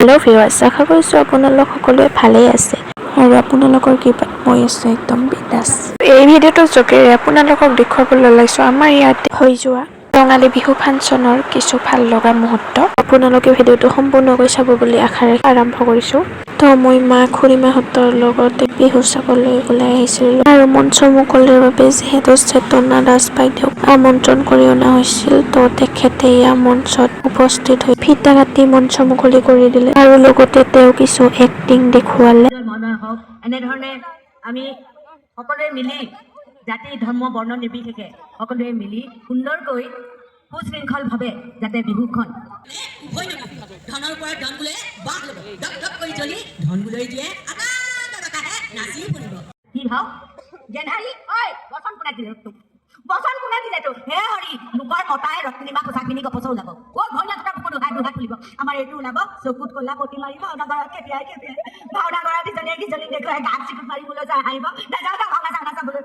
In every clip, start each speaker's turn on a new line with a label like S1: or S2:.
S1: Hello' viewers, আশা কৰিছোঁ আপোনালোক সকলোৱে ভালেই আছে আৰু আপোনালোকৰ কৃপাত মই আছোঁ একদম বিন্দাছ। এই ভিডিঅ'টোৰ যোগেৰে আপোনালোকক দেখুৱাবলৈ ওলাইছোঁ আমাৰ ইয়াতে হৈ যোৱা ৰঙালী বিহু ফাংচনৰ কিছু ভাল লগা মুহূৰ্ত। আপোনালোকে ভিডিঅ'টো সম্পূৰ্ণকৈ চাব বুলি আশাৰে আৰম্ভ কৰিছোঁ। তো মই খুৰীমাহঁতৰ লগতে বিহু চাবলৈ ওলাই আহিছিলোঁ আৰু মঞ্চ মুকলিৰ বাবে যিহেতু চেতনা দাস বাইদেউক আমন্ত্ৰণ কৰি অনা হৈছিল, তো তেখেতে এয়া মঞ্চত উপস্থিত হৈ ফিতা কাটি মঞ্চ মুকলি কৰি দিলে আৰু লগতে তেওঁ কিছু এক্টিং দেখুৱালে।
S2: এনেধৰণে আমি সকলোৱে মিলি জাতি ধৰ্ম বৰ্ণ নিৰ্বিশেষে সকলোৱে মিলি সুন্দৰকৈ সুশৃংখলভাৱে যাতে বিহুখন ধনৰ পৰা ধন বোলে বাঘ ল'ব ডক ডক কৰি জ্বলি ধন বুলৈ দিয়ে নাচিও ফুৰিব। কি ভাও গেন্ধাৰী ঐ বচন কোনে দিলে তোক? বচন কোনে দিলে তোক? হে হৰি লোকৰ মতাই ৰত্নিমা পোচাক পিন্ধি গপচ ওলাব অ ভৰিয়া দুটা বুকুত দুহাত খুলিব। আমাৰ এইটো ওলাব চকুত কলা পতি মাৰি ভাওনা কৰা কেতিয়াই ভাওনা কৰা কিজনীয়ে কিজনীক দেখুৱাই গাত চিকুট মাৰিবলৈ যায় আহিব নাযাওঁ যা ভাওনা চাওনা চাবলৈ।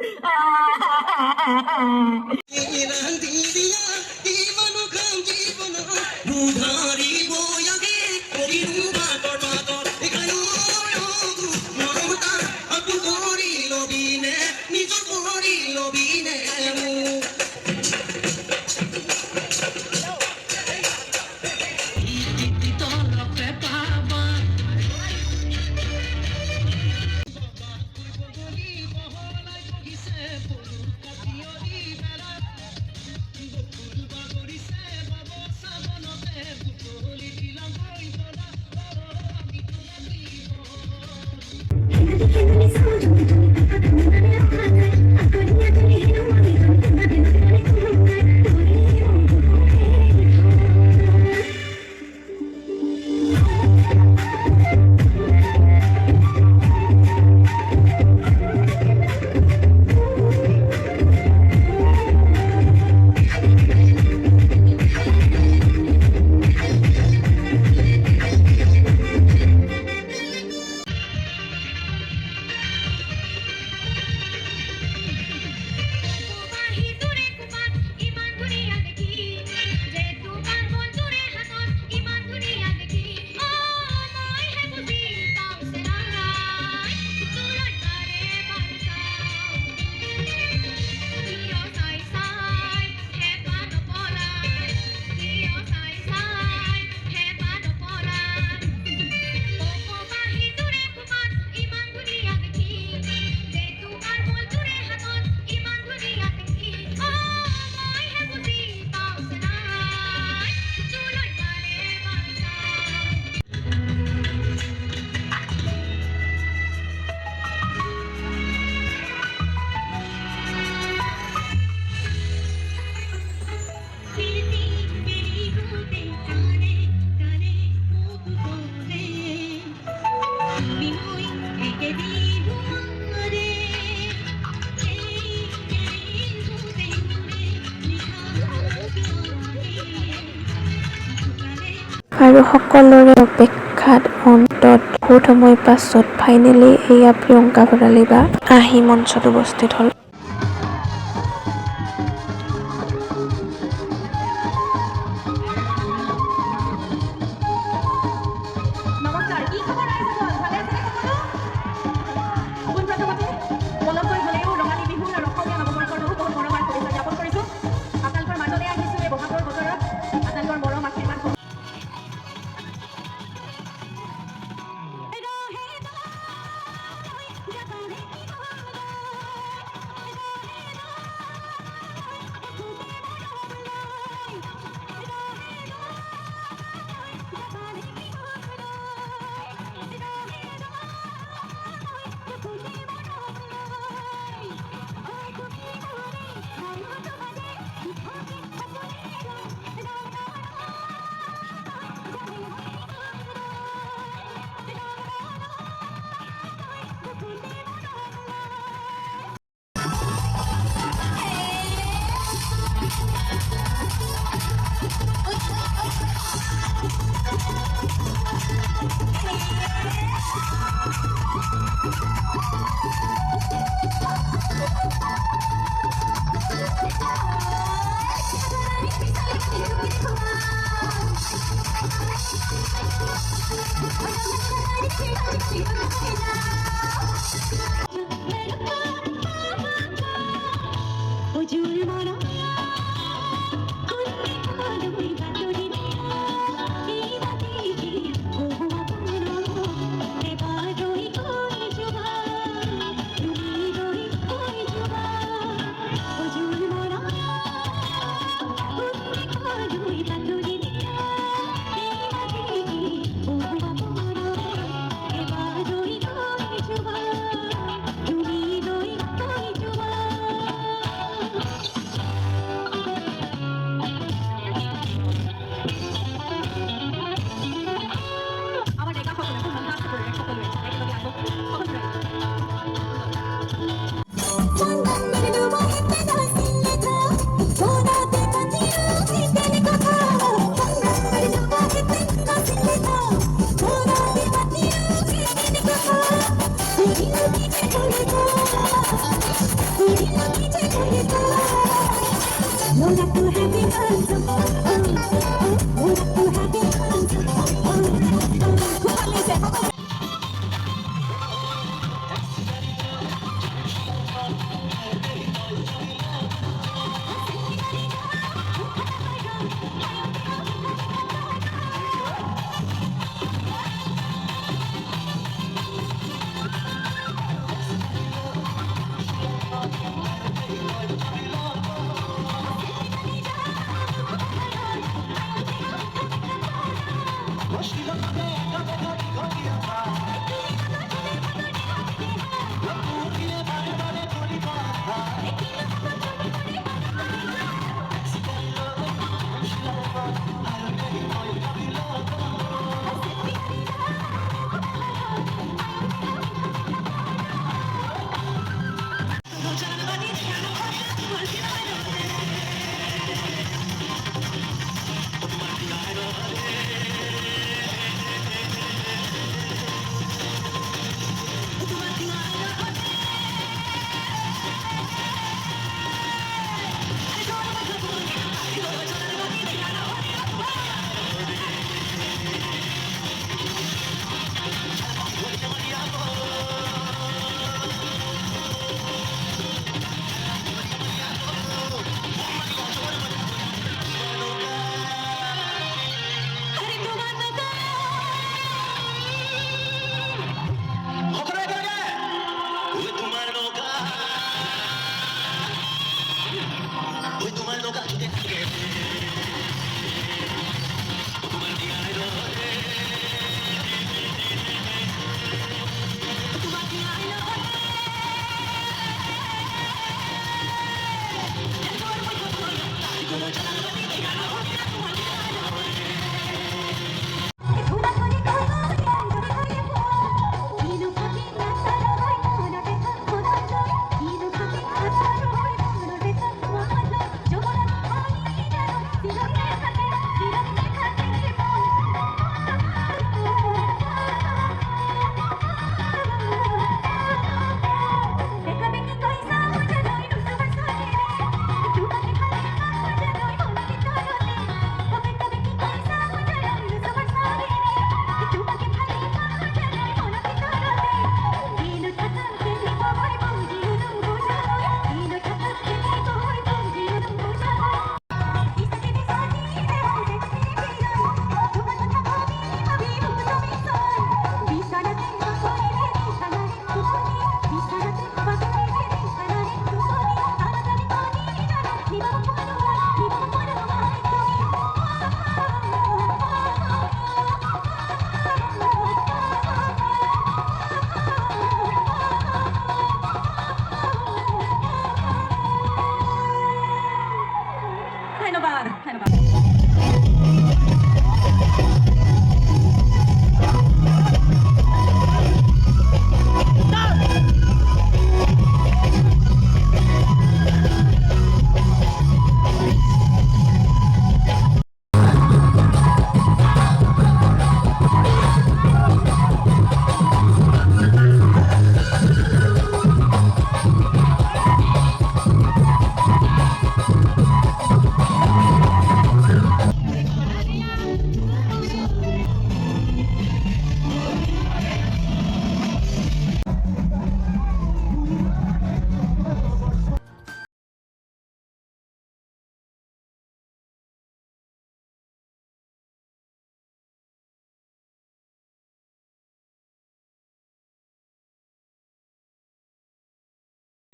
S1: আৰু সকলোৰে অপেক্ষাত অন্তত বহুত সময় পাছত ফাইনেলি এয়া প্ৰিয়ংকা ভৰালী বা আহি মঞ্চত উপস্থিত হ'ল।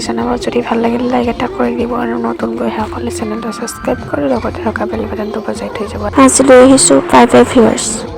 S1: জনাব যদি ভাল লাগিলে লাইক এটা কৰি দিব আৰু নতুন বৈশাসকলে চেনেলটো ছাবস্ক্ৰাইব কৰি লগতে থকা বেল বাটনটো বজাই থৈ যাব। আজিলৈ আহিছোঁ, বাই বাই ভিউৱাৰ্ছ।